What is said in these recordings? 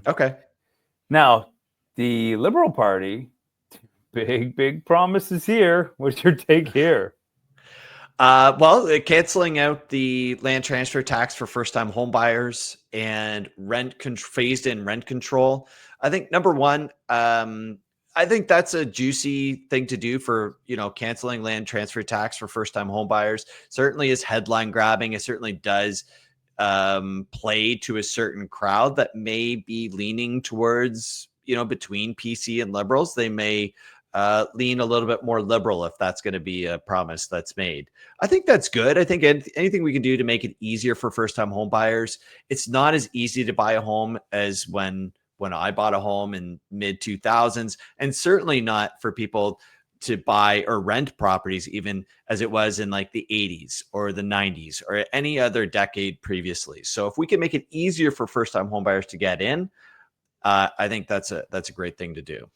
Okay. Now, the Liberal Party, big promises here. What's your take here? Well, canceling out the land transfer tax for first-time homebuyers and phased-in rent control. I think number one, I think that's a juicy thing to do for canceling land transfer tax for first-time homebuyers. Certainly is headline grabbing. It certainly does play to a certain crowd that may be leaning towards between PC and liberals. They may lean a little bit more liberal if that's going to be a promise that's made. I think that's good. I think anything we can do to make it easier for first-time home buyers. It's not as easy to buy a home as when I bought a home in mid 2000s, and certainly not for people to buy or rent properties even as it was in like the 80s or the 90s or any other decade previously. So if we can make it easier for first-time home buyers to get in, I think that's a great thing to do.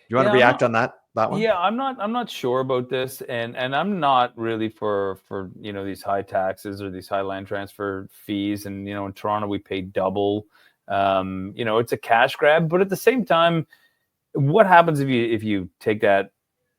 You want to react on that one? Yeah, I'm not sure about this, and I'm not really for these high taxes or these high land transfer fees. And in Toronto we pay double. It's a cash grab, but at the same time, what happens if you take that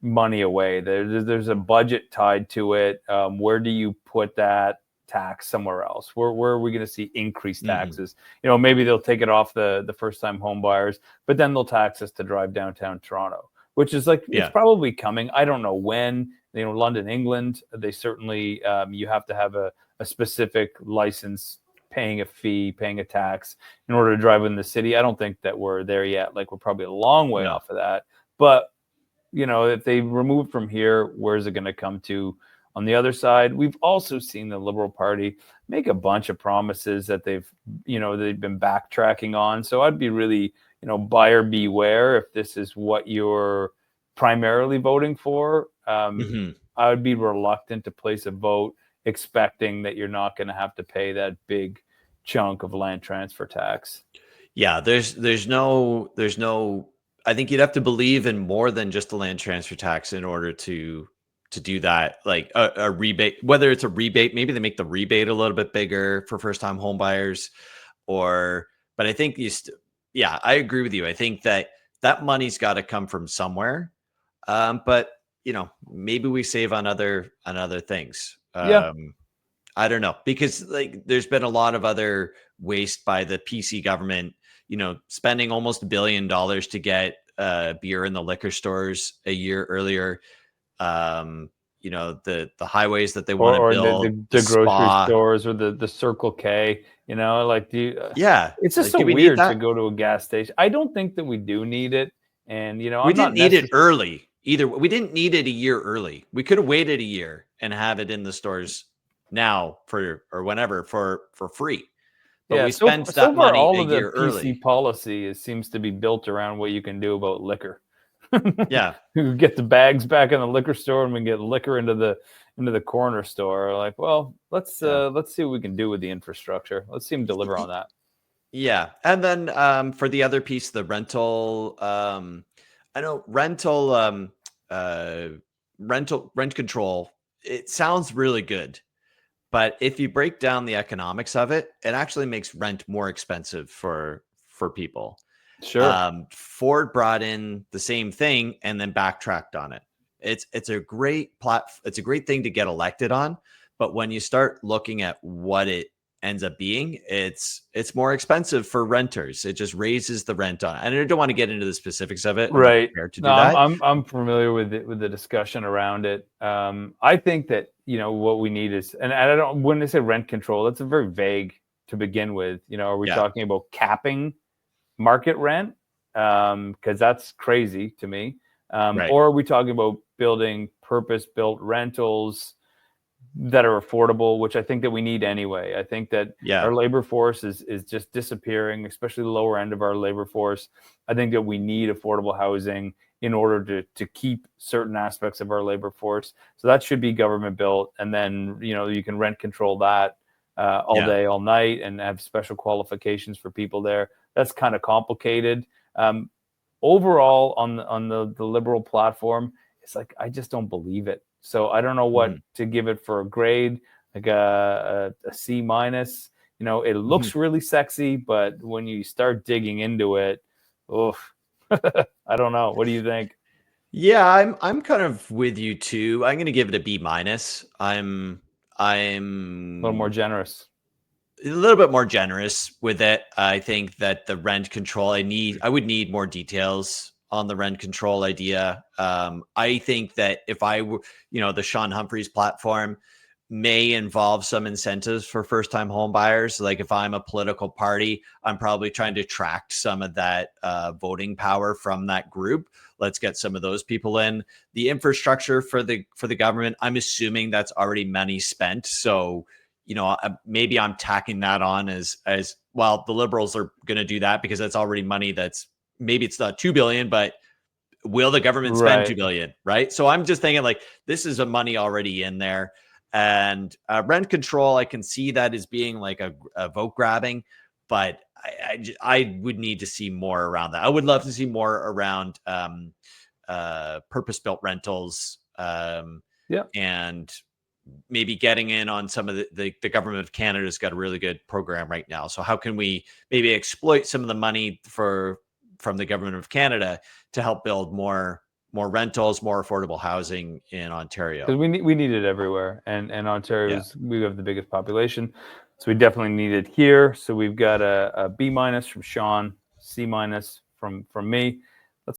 money away? There's a budget tied to it. Where do you put that tax somewhere else? Where are we going to see increased taxes? Maybe they'll take it off the first time home buyers, but then they'll tax us to drive downtown Toronto, which is it's probably coming. I don't know when. London, England, they certainly you have to have a specific license, paying a fee, paying a tax in order to drive in the city. I don't think that we're there yet. We're probably a long way off of that. But if they remove from here, where's it going to come to? On the other side, we've also seen the Liberal Party make a bunch of promises that they've been backtracking on. So I'd be really, buyer beware if this is what you're primarily voting for. I would be reluctant to place a vote expecting that you're not going to have to pay that big chunk of land transfer tax. Yeah, there's no. I think you'd have to believe in more than just the land transfer tax in order to do that, like a rebate, whether it's a rebate, maybe they make the rebate a little bit bigger for first-time home buyers, but I think I agree with you. I think that money's got to come from somewhere. But maybe we save on other things. I don't know, because there's been a lot of other waste by the PC government, spending almost $1 billion to get beer in the liquor stores a year earlier. The highways that they want to build, the grocery stores, or the Circle K, it's just so weird to go to a gas station. I don't think that we do need it. And, we didn't need it early either. We didn't need it a year early. We could have waited a year and have it in the stores now for free. But we spent that money a year early. PC policy seems to be built around what you can do about liquor. Yeah, we get the bags back in the liquor store, and we can get liquor into the corner store. Let's see what we can do with the infrastructure. Let's see them deliver on that. Yeah, and then for the other piece, the rental, rent control. It sounds really good, but if you break down the economics of it, it actually makes rent more expensive for people. Sure. Ford brought in the same thing and then backtracked on it. It's a great it's a great thing to get elected on, but when you start looking at what it ends up being, it's more expensive for renters. It just raises the rent on it. And I don't want to get into the specifics of it. Right. I'm familiar with it, with the discussion around it. I think that what we need is, and I don't, when they say rent control, that's a very vague to begin with. Are we talking about capping market rent? Because that's crazy to me. Right. Or are we talking about building purpose-built rentals that are affordable, which I think that we need anyway. I think that our labor force is just disappearing, especially the lower end of our labor force. I think that we need affordable housing in order to keep certain aspects of our labor force. So that should be government built. And then, you can rent control that all day, all night, and have special qualifications for people there. That's kind of complicated. Overall, on the Liberal platform, it's I just don't believe it. So I don't know what to give it for a grade, like a C-. You know, it looks really sexy, but when you start digging into it, oof, I don't know. What do you think? Yeah, I'm kind of with you too. I'm going to give it a B minus. I'm A little more generous. a little bit more generous with it. I think that the rent control, I would need more details on the rent control idea. I think that if I were, the Sean Humphreys platform may involve some incentives for first time home buyers. Like if I'm a political party, I'm probably trying to attract some of that voting power from that group. Let's get some of those people in. The infrastructure for the government, I'm assuming that's already money spent. So maybe I'm tacking that on as well. The Liberals are going to do that because that's already money. That's maybe it's not 2 billion, but will the government spend 2 billion? Right. So I'm just thinking like this is a money already in there, and rent control. I can see that as being like a vote grabbing, but I would need to see more around that. I would love to see more around purpose built rentals. And maybe getting in on some of the government of Canada's got a really good program right now. So how can we maybe exploit some of the money from the government of Canada to help build more rentals, more affordable housing in Ontario? Because we need it everywhere, and Ontario's we have the biggest population, so we definitely need it here. So we've got a B minus from Sean, C minus from me.